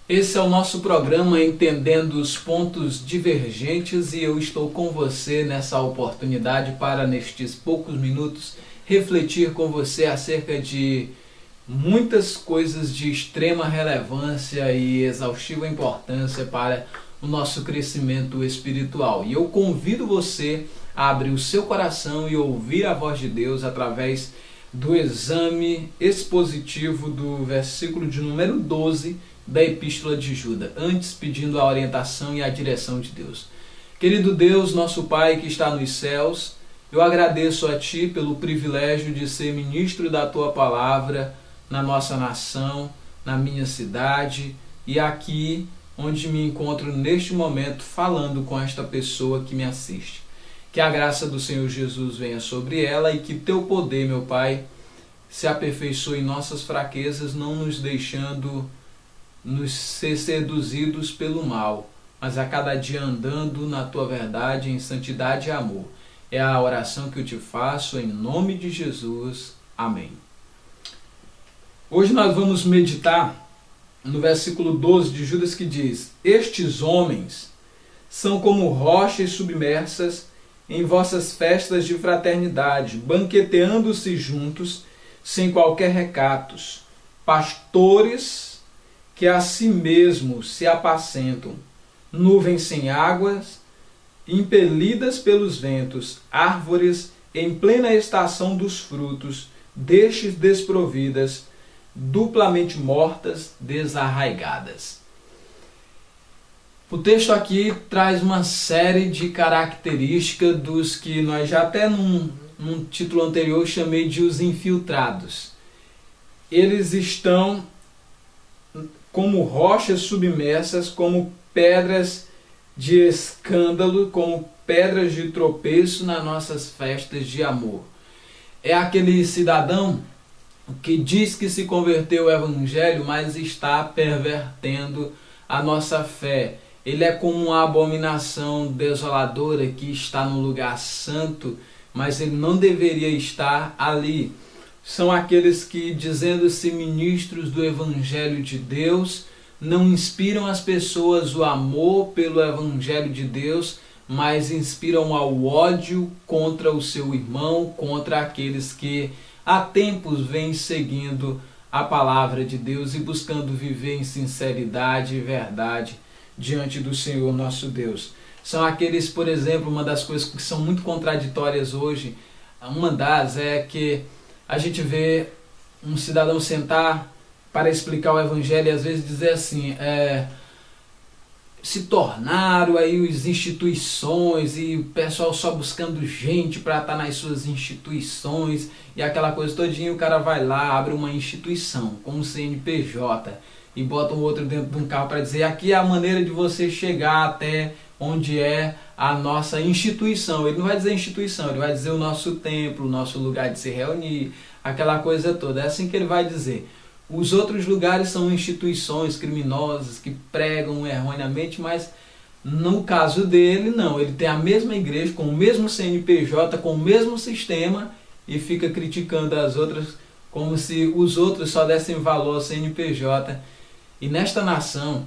Esse é o nosso programa Entendendo os Pontos Divergentes e eu estou com você nessa oportunidade para, nestes poucos minutos, refletir com você acerca de muitas coisas de extrema relevância e exaustiva importância para o nosso crescimento espiritual. E eu convido você a abrir o seu coração e ouvir a voz de Deus através do exame expositivo do versículo de número 12 da Epístola de Judas, antes pedindo a orientação e a direção de Deus. Querido Deus, nosso Pai que está nos céus, eu agradeço a Ti pelo privilégio de ser ministro da Tua Palavra na nossa nação, na minha cidade e aqui onde me encontro neste momento falando com esta pessoa que me assiste. Que a graça do Senhor Jesus venha sobre ela e que Teu poder, meu Pai, se aperfeiçoe em nossas fraquezas, não nos deixando nos ser seduzidos pelo mal, mas a cada dia andando na Tua verdade, em santidade e amor. É a oração que eu te faço em nome de Jesus. Amém. Hoje nós vamos meditar no versículo 12 de Judas que diz: estes homens são como rochas submersas em vossas festas de fraternidade, banqueteando-se juntos, sem qualquer recatos, pastores que a si mesmos se apacentam, nuvens sem águas, impelidas pelos ventos, árvores em plena estação dos frutos, destes desprovidas, duplamente mortas, desarraigadas. O texto aqui traz uma série de características dos que nós já até num título anterior chamei de os infiltrados. Eles estão como rochas submersas, como pedras de escândalo, como pedras de tropeço nas nossas festas de amor. É aquele cidadão que diz que se converteu ao Evangelho, mas está pervertendo a nossa fé. Ele é como uma abominação desoladora que está no lugar santo, mas ele não deveria estar ali. São aqueles que, dizendo-se ministros do Evangelho de Deus, não inspiram as pessoas o amor pelo Evangelho de Deus, mas inspiram ao ódio contra o seu irmão, contra aqueles que há tempos vêm seguindo a palavra de Deus e buscando viver em sinceridade e verdade diante do Senhor nosso Deus. São aqueles, por exemplo, uma das coisas que são muito contraditórias hoje, uma das é que a gente vê um cidadão sentar para explicar o Evangelho e às vezes dizer assim, se tornaram aí as instituições e o pessoal só buscando gente para estar nas suas instituições e aquela coisa todinha, o cara vai lá, abre uma instituição, como o CNPJ, e bota um outro dentro de um carro para dizer, aqui é a maneira de você chegar até onde é a nossa instituição. Ele não vai dizer instituição, ele vai dizer o nosso templo, o nosso lugar de se reunir, aquela coisa toda. É assim que ele vai dizer. Os outros lugares são instituições criminosas que pregam erroneamente, mas no caso dele, não. Ele tem a mesma igreja, com o mesmo CNPJ, com o mesmo sistema e fica criticando as outras como se os outros só dessem valor ao CNPJ. E nesta nação,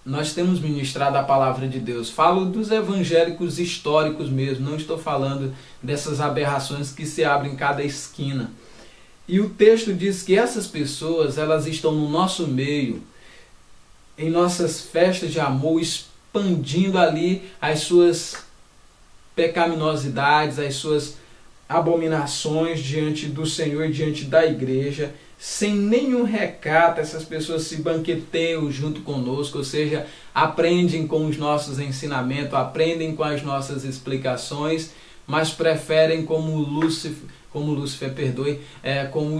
nós temos ministrado a palavra de Deus. Falo dos evangélicos históricos mesmo, não estou falando dessas aberrações que se abrem em cada esquina. E o texto diz que essas pessoas, elas estão no nosso meio, em nossas festas de amor, expandindo ali as suas pecaminosidades, as suas abominações diante do Senhor e diante da igreja, sem nenhum recato. Essas pessoas se banqueteiam junto conosco, ou seja, aprendem com os nossos ensinamentos, aprendem com as nossas explicações, mas preferem como o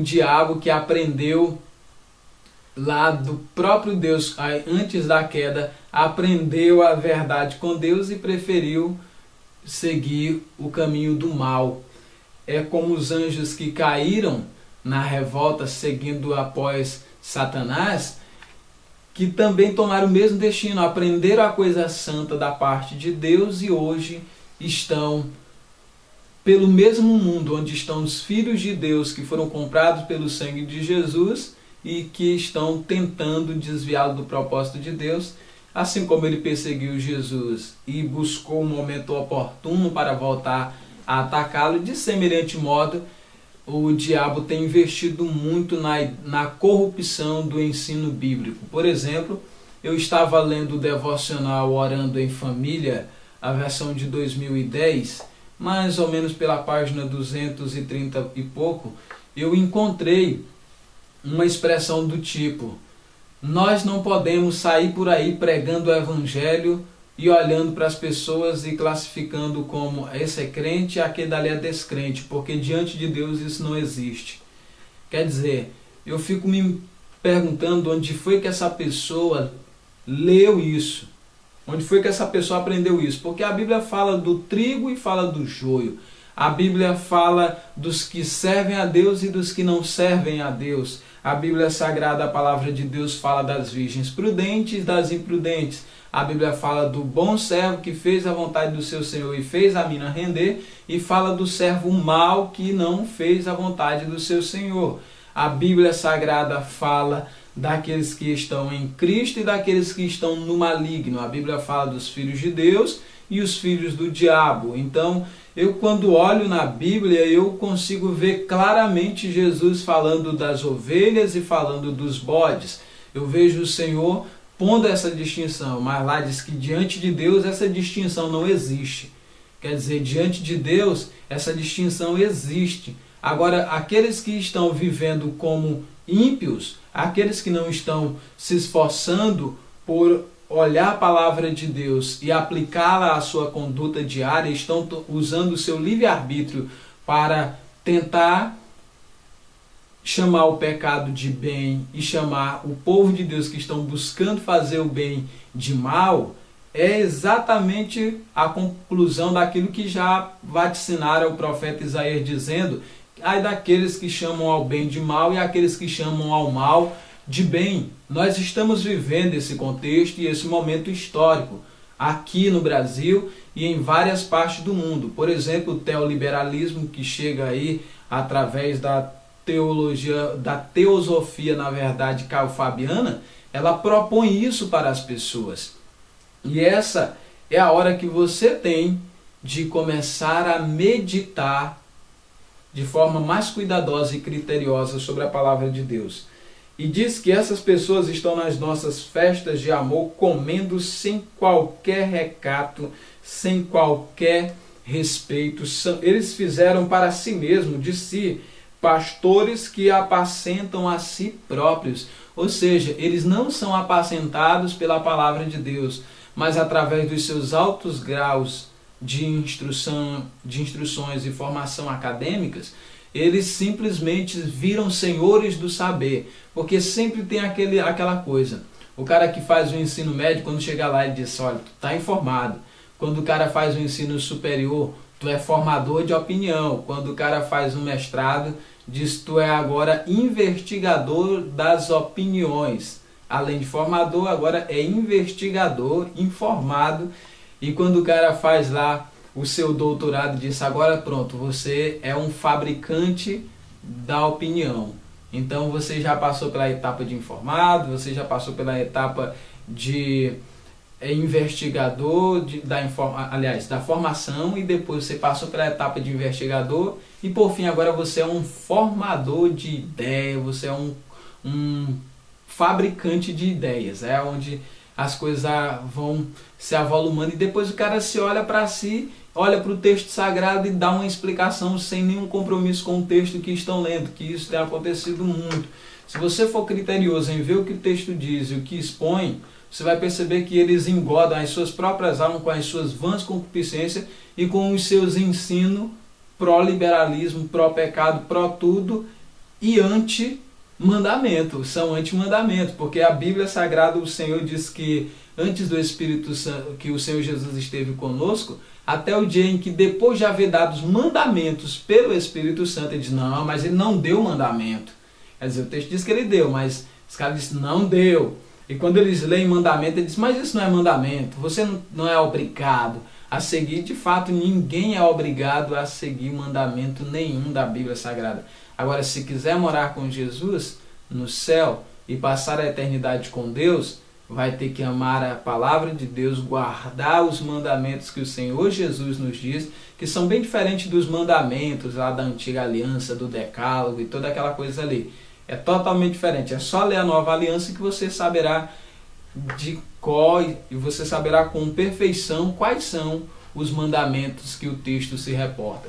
diabo que aprendeu lá do próprio Deus, antes da queda, aprendeu a verdade com Deus e preferiu seguir o caminho do mal. É como os anjos que caíram na revolta seguindo após Satanás, que também tomaram o mesmo destino, aprenderam a coisa santa da parte de Deus e hoje estão pelo mesmo mundo onde estão os filhos de Deus que foram comprados pelo sangue de Jesus e que estão tentando desviá-lo do propósito de Deus. Assim como ele perseguiu Jesus e buscou um momento oportuno para voltar a atacá-lo, de semelhante modo, o diabo tem investido muito na corrupção do ensino bíblico. Por exemplo, eu estava lendo o devocional Orando em Família, a versão de 2010, mais ou menos pela página 230 e pouco, eu encontrei uma expressão do tipo: nós não podemos sair por aí pregando o evangelho e olhando para as pessoas e classificando como esse é crente e aquele dali é descrente, porque diante de Deus isso não existe. Quer dizer, eu fico me perguntando onde foi que essa pessoa leu isso, onde foi que essa pessoa aprendeu isso, porque a Bíblia fala do trigo e fala do joio. A Bíblia fala dos que servem a Deus e dos que não servem a Deus. A Bíblia Sagrada, a palavra de Deus, fala das virgens prudentes e das imprudentes. A Bíblia fala do bom servo que fez a vontade do seu Senhor e fez a mina render, e fala do servo mau que não fez a vontade do seu Senhor. A Bíblia Sagrada fala daqueles que estão em Cristo e daqueles que estão no maligno. A Bíblia fala dos filhos de Deus e os filhos do diabo. Então, eu quando olho na Bíblia, eu consigo ver claramente Jesus falando das ovelhas e falando dos bodes. Eu vejo o Senhor pondo essa distinção, mas lá diz que diante de Deus essa distinção não existe. Quer dizer, diante de Deus essa distinção existe. Agora, aqueles que estão vivendo como ímpios, aqueles que não estão se esforçando por olhar a palavra de Deus e aplicá-la à sua conduta diária, estão usando o seu livre-arbítrio para tentar chamar o pecado de bem e chamar o povo de Deus que estão buscando fazer o bem de mal, é exatamente a conclusão daquilo que já vaticinaram o profeta Isaías, dizendo: ai daqueles que chamam ao bem de mal e aqueles que chamam ao mal de bem. Nós estamos vivendo esse contexto e esse momento histórico aqui no Brasil e em várias partes do mundo. Por exemplo, o teoliberalismo, que chega aí através da teologia, da teosofia, na verdade, caio-fabiana, ela propõe isso para as pessoas. E essa é a hora que você tem de começar a meditar de forma mais cuidadosa e criteriosa sobre a palavra de Deus. E diz que essas pessoas estão nas nossas festas de amor comendo sem qualquer recato, sem qualquer respeito. Eles fizeram para si mesmo, de si, pastores que apacentam a si próprios. Ou seja, eles não são apacentados pela palavra de Deus, mas através dos seus altos graus de instruções e formação acadêmicas, eles simplesmente viram senhores do saber, porque sempre tem aquela coisa. O cara que faz o ensino médio, quando chega lá, ele diz: olha, tu está informado. Quando o cara faz o ensino superior, tu é formador de opinião. Quando o cara faz um mestrado, diz: tu é agora investigador das opiniões. Além de formador, agora é investigador, informado. E quando o cara faz lá o seu doutorado, diz: agora pronto, você é um fabricante da opinião. Então você já passou pela etapa de informado, você já passou pela etapa de investigador, da formação, e depois você passou pela etapa de investigador, e por fim agora você é um formador de ideia, você é um fabricante de ideias. É onde as coisas vão se avolumando, e depois o cara se olha para si, olha para o texto sagrado e dá uma explicação sem nenhum compromisso com o texto que estão lendo, que isso tem acontecido muito. Se você for criterioso em ver o que o texto diz e o que expõe, você vai perceber que eles engodam as suas próprias almas com as suas vãs concupiscências e com os seus ensinos pró-liberalismo, pró-pecado, pró-tudo e anti-mandamento. São anti-mandamento, porque a Bíblia Sagrada, o Senhor diz que antes do Espírito Santo, que o Senhor Jesus esteve conosco, até o dia em que, depois de haver dado os mandamentos pelo Espírito Santo, ele diz: não, mas ele não deu mandamento. Quer dizer, o texto diz que ele deu, mas os caras dizem: não deu. E quando eles leem mandamento, ele diz: mas isso não é mandamento, você não é obrigado a seguir. De fato, ninguém é obrigado a seguir mandamento nenhum da Bíblia Sagrada. Agora, se quiser morar com Jesus, no céu e passar a eternidade com Deus, vai ter que amar a palavra de Deus, guardar os mandamentos que o Senhor Jesus nos diz, que são bem diferentes dos mandamentos lá da antiga aliança, do decálogo e toda aquela coisa ali. É totalmente diferente. É só ler a nova aliança que você saberá de cor e você saberá com perfeição quais são os mandamentos que o texto se reporta.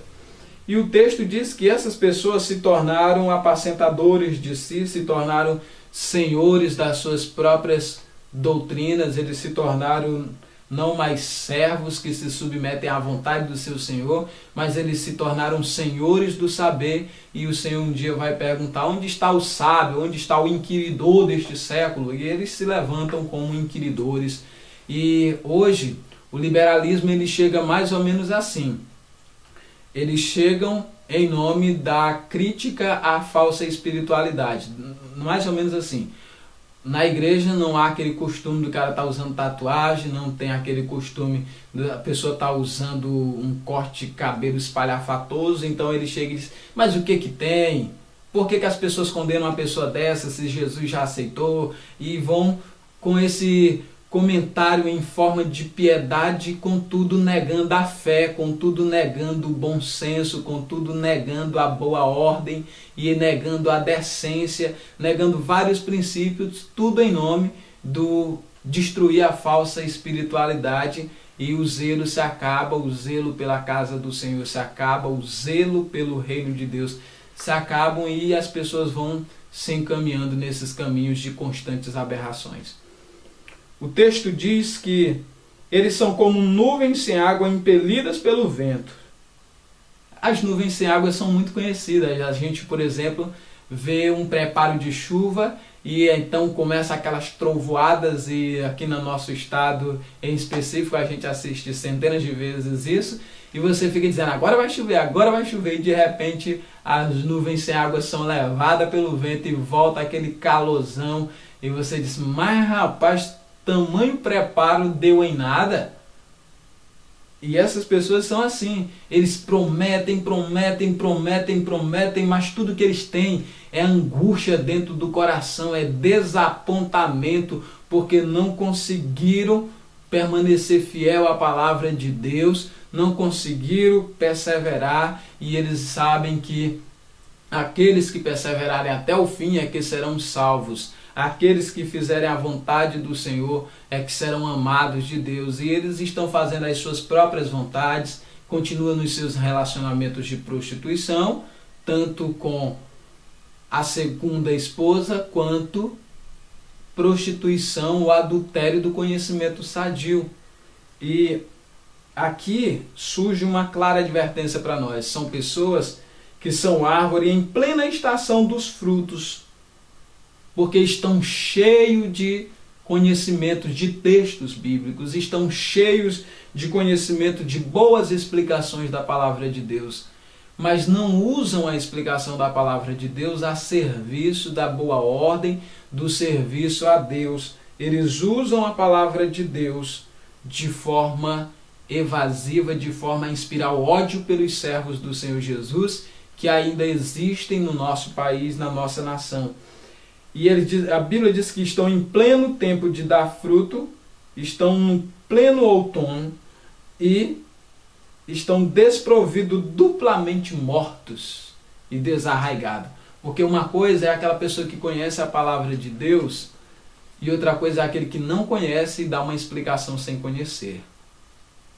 E o texto diz que essas pessoas se tornaram apacentadores de si, se tornaram senhores das suas próprias doutrinas, eles se tornaram não mais servos que se submetem à vontade do seu Senhor, mas eles se tornaram senhores do saber, e o Senhor um dia vai perguntar: onde está o sábio, onde está o inquiridor deste século? E eles se levantam como inquiridores. E hoje o liberalismo ele chega mais ou menos assim. Eles chegam em nome da crítica à falsa espiritualidade, mais ou menos assim. Na igreja não há aquele costume do cara estar usando tatuagem, não tem aquele costume da pessoa estar usando um corte de cabelo espalhafatoso, então ele chega e diz: mas o que que tem? Por que que as pessoas condenam uma pessoa dessa se Jesus já aceitou? E vão com esse comentário em forma de piedade, contudo negando a fé, contudo negando o bom senso, contudo negando a boa ordem e negando a decência, negando vários princípios, tudo em nome do destruir a falsa espiritualidade. E o zelo se acaba, o zelo pela casa do Senhor se acaba, o zelo pelo reino de Deus se acabam, e as pessoas vão se encaminhando nesses caminhos de constantes aberrações. O texto diz que eles são como nuvens sem água impelidas pelo vento. As nuvens sem água são muito conhecidas. A gente, por exemplo, vê um preparo de chuva e então começa aquelas trovoadas, e aqui no nosso estado em específico a gente assiste centenas de vezes isso, e você fica dizendo: agora vai chover, e de repente as nuvens sem água são levadas pelo vento e volta aquele calorzão, e você diz: mas rapaz, tamanho preparo deu em nada. E essas pessoas são assim, eles prometem, mas tudo que eles têm é angústia dentro do coração, é desapontamento, porque não conseguiram permanecer fiel à palavra de Deus, não conseguiram perseverar, e eles sabem que aqueles que perseverarem até o fim é que serão salvos. Aqueles que fizerem a vontade do Senhor é que serão amados de Deus. E eles estão fazendo as suas próprias vontades, continuam nos seus relacionamentos de prostituição, tanto com a segunda esposa, quanto prostituição ou adultério do conhecimento sadio. E aqui surge uma clara advertência para nós. São pessoas que são árvore em plena estação dos frutos, porque estão cheios de conhecimento de textos bíblicos, estão cheios de conhecimento de boas explicações da palavra de Deus, mas não usam a explicação da palavra de Deus a serviço da boa ordem, do serviço a Deus. Eles usam a palavra de Deus de forma evasiva, de forma a inspirar ódio pelos servos do Senhor Jesus, que ainda existem no nosso país, na nossa nação. E a Bíblia diz que estão em pleno tempo de dar fruto, estão no pleno outono e estão desprovidos, duplamente mortos e desarraigados. Porque uma coisa é aquela pessoa que conhece a palavra de Deus, e outra coisa é aquele que não conhece e dá uma explicação sem conhecer.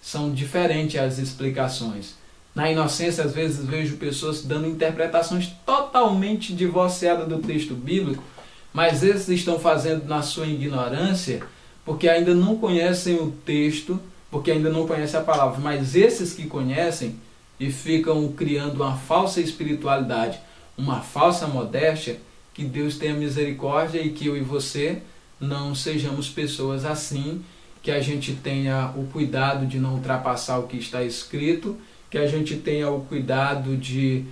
São diferentes as explicações. Na inocência, às vezes, vejo pessoas dando interpretações totalmente divorciadas do texto bíblico, mas esses estão fazendo na sua ignorância, porque ainda não conhecem o texto, porque ainda não conhecem a palavra. Mas esses que conhecem e ficam criando uma falsa espiritualidade, uma falsa modéstia, que Deus tenha misericórdia e que eu e você não sejamos pessoas assim, que a gente tenha o cuidado de não ultrapassar o que está escrito, que a gente tenha o cuidado de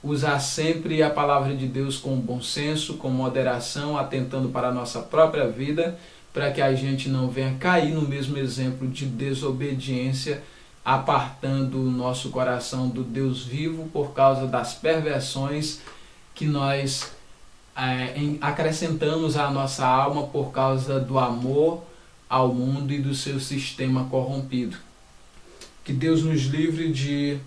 usar sempre a palavra de Deus com bom senso, com moderação, atentando para a nossa própria vida, para que a gente não venha cair no mesmo exemplo de desobediência, apartando o nosso coração do Deus vivo por causa das perversões que nós acrescentamos à nossa alma por causa do amor ao mundo e do seu sistema corrompido. Que Deus nos livre de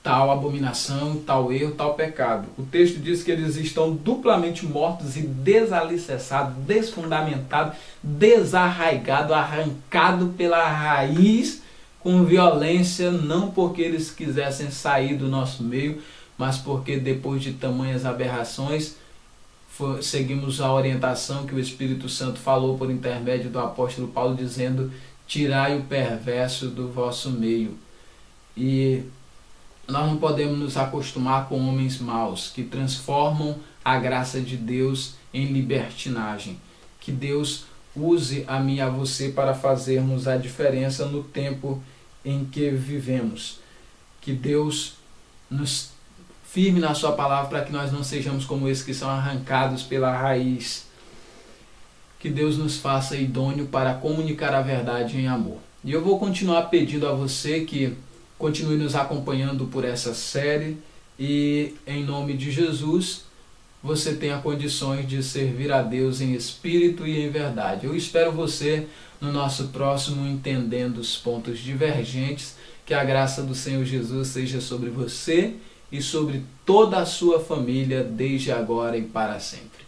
tal abominação, tal erro, tal pecado. O texto diz que eles estão duplamente mortos e desalicerçados, desfundamentados, desarraigados, arrancados pela raiz com violência, não porque eles quisessem sair do nosso meio, mas porque depois de tamanhas aberrações, seguimos a orientação que o Espírito Santo falou por intermédio do apóstolo Paulo, dizendo: tirai o perverso do vosso meio. E nós não podemos nos acostumar com homens maus que transformam a graça de Deus em libertinagem. Que Deus use a mim e a você para fazermos a diferença no tempo em que vivemos. Que Deus nos firme na sua palavra para que nós não sejamos como esses que são arrancados pela raiz. Que Deus nos faça idôneo para comunicar a verdade em amor. E eu vou continuar pedindo a você que continue nos acompanhando por essa série e, em nome de Jesus, você tenha condições de servir a Deus em espírito e em verdade. Eu espero você no nosso próximo Entendendo os Pontos Divergentes. Que a graça do Senhor Jesus seja sobre você e sobre toda a sua família, desde agora e para sempre.